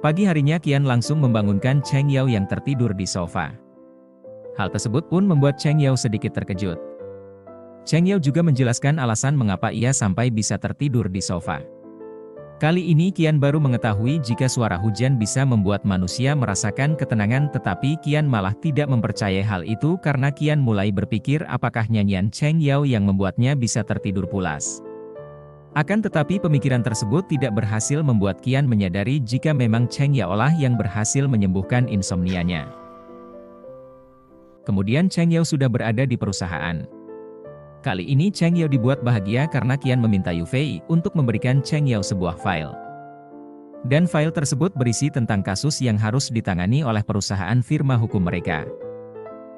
Pagi harinya Qian langsung membangunkan Cheng Yao yang tertidur di sofa. Hal tersebut pun membuat Cheng Yao sedikit terkejut. Cheng Yao juga menjelaskan alasan mengapa ia sampai bisa tertidur di sofa. Kali ini Qian baru mengetahui jika suara hujan bisa membuat manusia merasakan ketenangan, tetapi Qian malah tidak mempercayai hal itu karena Qian mulai berpikir apakah nyanyian Cheng Yao yang membuatnya bisa tertidur pulas. Akan tetapi pemikiran tersebut tidak berhasil membuat Qian menyadari jika memang Cheng Yao lah yang berhasil menyembuhkan insomnianya. Kemudian Cheng Yao sudah berada di perusahaan. Kali ini Cheng Yao dibuat bahagia karena Qian meminta Yu Fei untuk memberikan Cheng Yao sebuah file. Dan file tersebut berisi tentang kasus yang harus ditangani oleh perusahaan firma hukum mereka.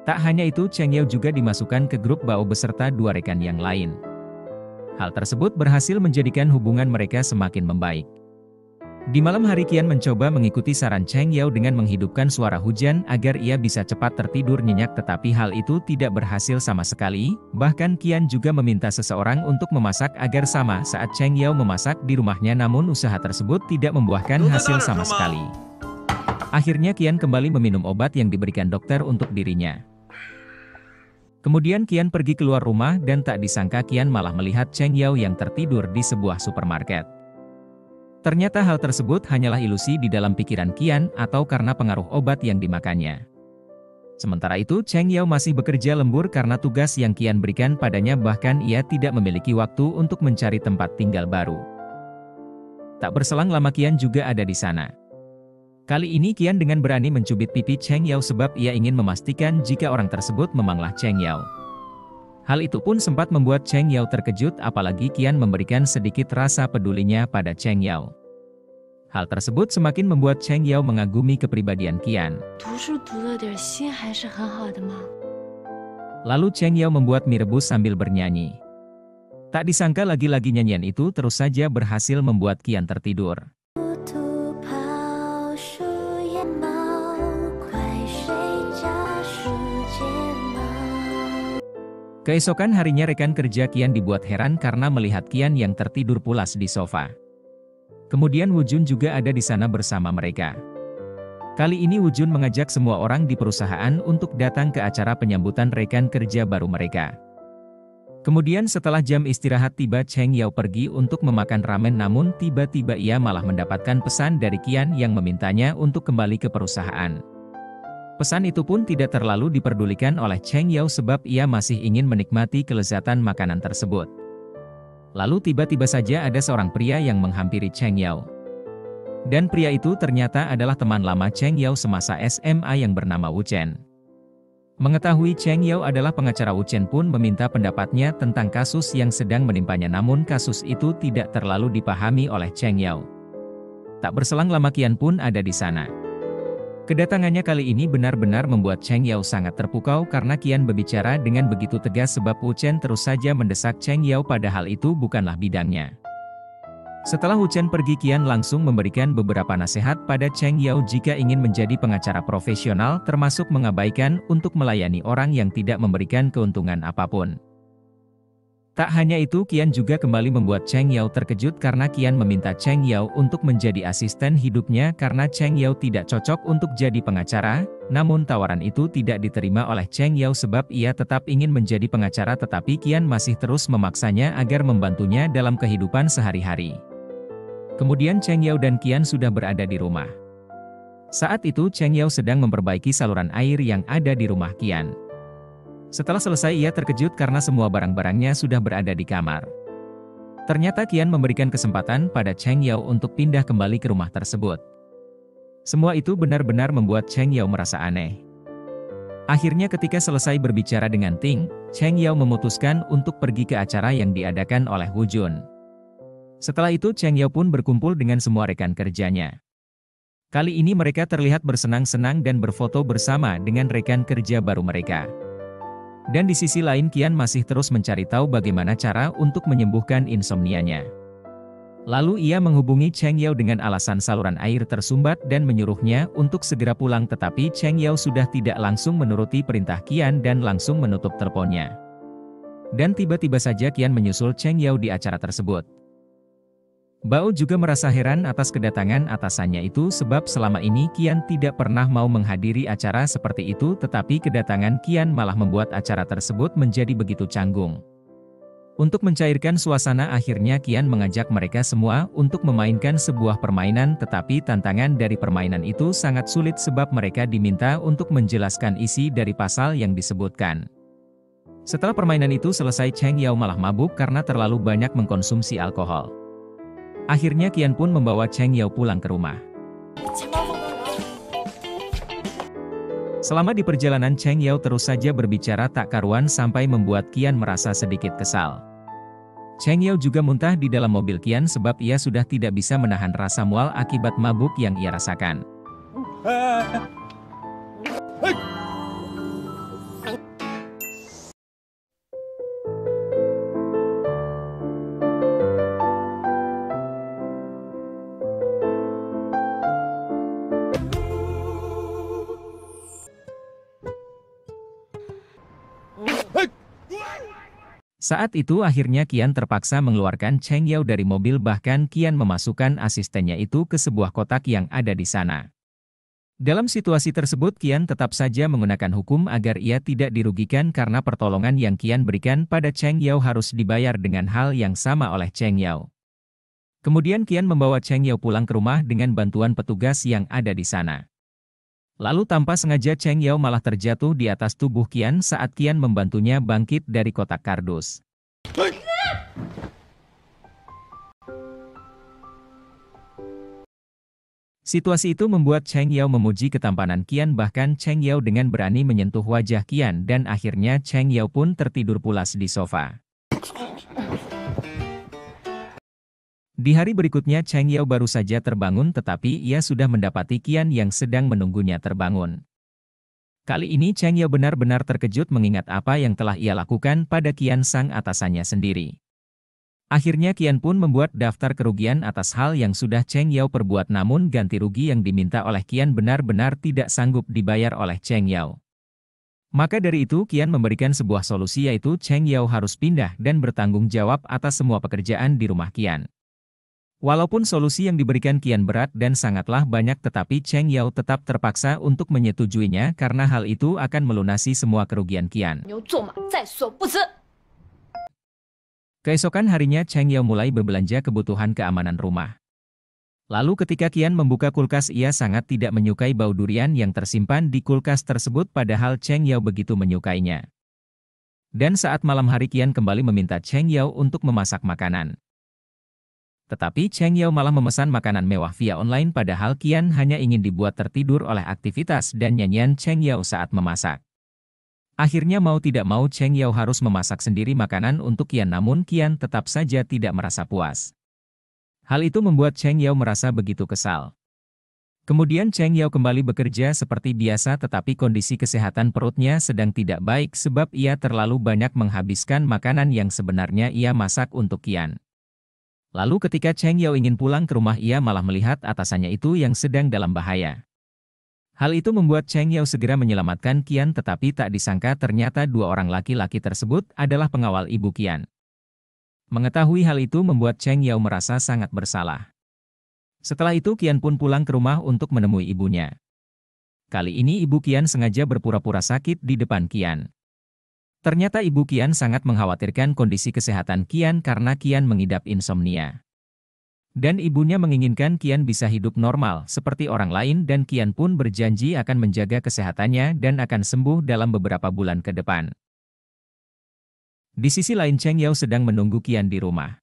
Tak hanya itu, Cheng Yao juga dimasukkan ke grup Bao beserta 2 rekan yang lain. Hal tersebut berhasil menjadikan hubungan mereka semakin membaik. Di malam hari Qian mencoba mengikuti saran Cheng Yao dengan menghidupkan suara hujan agar ia bisa cepat tertidur nyenyak, tetapi hal itu tidak berhasil sama sekali. Bahkan Qian juga meminta seseorang untuk memasak agar sama saat Cheng Yao memasak di rumahnya, namun usaha tersebut tidak membuahkan hasil sama sekali. Akhirnya Qian kembali meminum obat yang diberikan dokter untuk dirinya. Kemudian Qian pergi keluar rumah dan tak disangka Qian malah melihat Cheng Yao yang tertidur di sebuah supermarket. Ternyata hal tersebut hanyalah ilusi di dalam pikiran Qian atau karena pengaruh obat yang dimakannya. Sementara itu Cheng Yao masih bekerja lembur karena tugas yang Qian berikan padanya, bahkan ia tidak memiliki waktu untuk mencari tempat tinggal baru. Tak berselang lama Qian juga ada di sana. Kali ini Qian dengan berani mencubit pipi Cheng Yao sebab ia ingin memastikan jika orang tersebut memanglah Cheng Yao. Hal itu pun sempat membuat Cheng Yao terkejut, apalagi Qian memberikan sedikit rasa pedulinya pada Cheng Yao. Hal tersebut semakin membuat Cheng Yao mengagumi kepribadian Qian. Lalu Cheng Yao membuat mie rebus sambil bernyanyi. Tak disangka lagi-lagi nyanyian itu terus saja berhasil membuat Qian tertidur. Keesokan harinya rekan kerja Qian dibuat heran karena melihat Qian yang tertidur pulas di sofa. Kemudian Wu Jun juga ada di sana bersama mereka. Kali ini Wu Jun mengajak semua orang di perusahaan untuk datang ke acara penyambutan rekan kerja baru mereka. Kemudian setelah jam istirahat tiba, Cheng Yao pergi untuk memakan ramen, namun tiba-tiba ia malah mendapatkan pesan dari Qian yang memintanya untuk kembali ke perusahaan. Pesan itu pun tidak terlalu diperdulikan oleh Cheng Yao sebab ia masih ingin menikmati kelezatan makanan tersebut. Lalu tiba-tiba saja ada seorang pria yang menghampiri Cheng Yao. Dan pria itu ternyata adalah teman lama Cheng Yao semasa SMA yang bernama Wu Chen. Mengetahui Cheng Yao adalah pengacara, Wu Chen pun meminta pendapatnya tentang kasus yang sedang menimpanya, namun kasus itu tidak terlalu dipahami oleh Cheng Yao. Tak berselang lama Qian pun ada di sana. Kedatangannya kali ini benar-benar membuat Cheng Yao sangat terpukau karena Qian berbicara dengan begitu tegas sebab Wu Chen terus saja mendesak Cheng Yao padahal itu bukanlah bidangnya. Setelah Wu Chen pergi, Qian langsung memberikan beberapa nasihat pada Cheng Yao jika ingin menjadi pengacara profesional, termasuk mengabaikan untuk melayani orang yang tidak memberikan keuntungan apapun. Tak hanya itu, Qian juga kembali membuat Cheng Yao terkejut karena Qian meminta Cheng Yao untuk menjadi asisten hidupnya karena Cheng Yao tidak cocok untuk jadi pengacara, namun tawaran itu tidak diterima oleh Cheng Yao sebab ia tetap ingin menjadi pengacara, tetapi Qian masih terus memaksanya agar membantunya dalam kehidupan sehari-hari. Kemudian Cheng Yao dan Qian sudah berada di rumah. Saat itu Cheng Yao sedang memperbaiki saluran air yang ada di rumah Qian. Setelah selesai ia terkejut karena semua barang-barangnya sudah berada di kamar. Ternyata Qian memberikan kesempatan pada Cheng Yao untuk pindah kembali ke rumah tersebut. Semua itu benar-benar membuat Cheng Yao merasa aneh. Akhirnya ketika selesai berbicara dengan Ting, Cheng Yao memutuskan untuk pergi ke acara yang diadakan oleh Wu Jun. Setelah itu Cheng Yao pun berkumpul dengan semua rekan kerjanya. Kali ini mereka terlihat bersenang-senang dan berfoto bersama dengan rekan kerja baru mereka. Dan di sisi lain Qian masih terus mencari tahu bagaimana cara untuk menyembuhkan insomnianya. Lalu ia menghubungi Cheng Yao dengan alasan saluran air tersumbat dan menyuruhnya untuk segera pulang, tetapi Cheng Yao sudah tidak langsung menuruti perintah Qian dan langsung menutup teleponnya. Dan tiba-tiba saja Qian menyusul Cheng Yao di acara tersebut. Bao juga merasa heran atas kedatangan atasannya itu sebab selama ini Qian tidak pernah mau menghadiri acara seperti itu, tetapi kedatangan Qian malah membuat acara tersebut menjadi begitu canggung. Untuk mencairkan suasana akhirnya Qian mengajak mereka semua untuk memainkan sebuah permainan, tetapi tantangan dari permainan itu sangat sulit sebab mereka diminta untuk menjelaskan isi dari pasal yang disebutkan. Setelah permainan itu selesai, Cheng Yao malah mabuk karena terlalu banyak mengkonsumsi alkohol. Akhirnya Qian pun membawa Cheng Yao pulang ke rumah. Selama di perjalanan Cheng Yao terus saja berbicara tak karuan sampai membuat Qian merasa sedikit kesal. Cheng Yao juga muntah di dalam mobil Qian sebab ia sudah tidak bisa menahan rasa mual akibat mabuk yang ia rasakan. Saat itu akhirnya Qian terpaksa mengeluarkan Cheng Yao dari mobil, bahkan Qian memasukkan asistennya itu ke sebuah kotak yang ada di sana. Dalam situasi tersebut Qian tetap saja menggunakan hukum agar ia tidak dirugikan karena pertolongan yang Qian berikan pada Cheng Yao harus dibayar dengan hal yang sama oleh Cheng Yao. Kemudian Qian membawa Cheng Yao pulang ke rumah dengan bantuan petugas yang ada di sana. Lalu tanpa sengaja Cheng Yao malah terjatuh di atas tubuh Qian saat Qian membantunya bangkit dari kotak kardus. Situasi itu membuat Cheng Yao memuji ketampanan Qian, bahkan Cheng Yao dengan berani menyentuh wajah Qian dan akhirnya Cheng Yao pun tertidur pulas di sofa. Di hari berikutnya Cheng Yao baru saja terbangun tetapi ia sudah mendapati Qian yang sedang menunggunya terbangun. Kali ini Cheng Yao benar-benar terkejut mengingat apa yang telah ia lakukan pada Qian sang atasannya sendiri. Akhirnya Qian pun membuat daftar kerugian atas hal yang sudah Cheng Yao perbuat, namun ganti rugi yang diminta oleh Qian benar-benar tidak sanggup dibayar oleh Cheng Yao. Maka dari itu Qian memberikan sebuah solusi, yaitu Cheng Yao harus pindah dan bertanggung jawab atas semua pekerjaan di rumah Qian. Walaupun solusi yang diberikan Qian berat dan sangatlah banyak, tetapi Cheng Yao tetap terpaksa untuk menyetujuinya karena hal itu akan melunasi semua kerugian Qian. Keesokan harinya Cheng Yao mulai berbelanja kebutuhan keamanan rumah. Lalu ketika Qian membuka kulkas, ia sangat tidak menyukai bau durian yang tersimpan di kulkas tersebut, padahal Cheng Yao begitu menyukainya. Dan saat malam hari Qian kembali meminta Cheng Yao untuk memasak makanan. Tetapi Cheng Yao malah memesan makanan mewah via online, padahal Qian hanya ingin dibuat tertidur oleh aktivitas dan nyanyian Cheng Yao saat memasak. Akhirnya mau tidak mau Cheng Yao harus memasak sendiri makanan untuk Qian, namun Qian tetap saja tidak merasa puas. Hal itu membuat Cheng Yao merasa begitu kesal. Kemudian Cheng Yao kembali bekerja seperti biasa, tetapi kondisi kesehatan perutnya sedang tidak baik sebab ia terlalu banyak menghabiskan makanan yang sebenarnya ia masak untuk Qian. Lalu ketika Cheng Yao ingin pulang ke rumah, ia malah melihat atasannya itu yang sedang dalam bahaya. Hal itu membuat Cheng Yao segera menyelamatkan Qian, tetapi tak disangka ternyata dua orang laki-laki tersebut adalah pengawal ibu Qian. Mengetahui hal itu membuat Cheng Yao merasa sangat bersalah. Setelah itu Qian pun pulang ke rumah untuk menemui ibunya. Kali ini ibu Qian sengaja berpura-pura sakit di depan Qian. Ternyata ibu Qian sangat mengkhawatirkan kondisi kesehatan Qian karena Qian mengidap insomnia. Dan ibunya menginginkan Qian bisa hidup normal seperti orang lain, dan Qian pun berjanji akan menjaga kesehatannya dan akan sembuh dalam beberapa bulan ke depan. Di sisi lain Cheng Yao sedang menunggu Qian di rumah.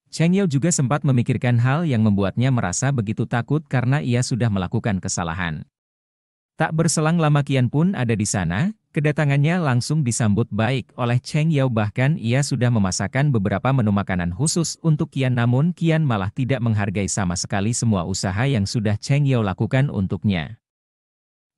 Cheng Yao juga sempat memikirkan hal yang membuatnya merasa begitu takut karena ia sudah melakukan kesalahan. Tak berselang lama Qian pun ada di sana. Kedatangannya langsung disambut baik oleh Cheng Yao, bahkan ia sudah memasakkan beberapa menu makanan khusus untuk Qian, namun Qian malah tidak menghargai sama sekali semua usaha yang sudah Cheng Yao lakukan untuknya.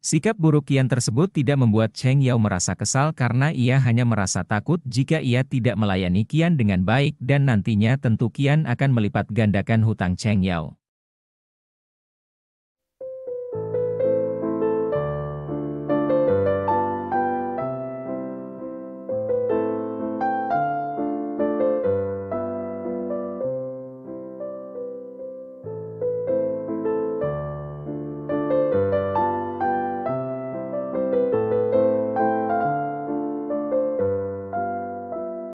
Sikap buruk Qian tersebut tidak membuat Cheng Yao merasa kesal karena ia hanya merasa takut jika ia tidak melayani Qian dengan baik dan nantinya tentu Qian akan melipat gandakan hutang Cheng Yao.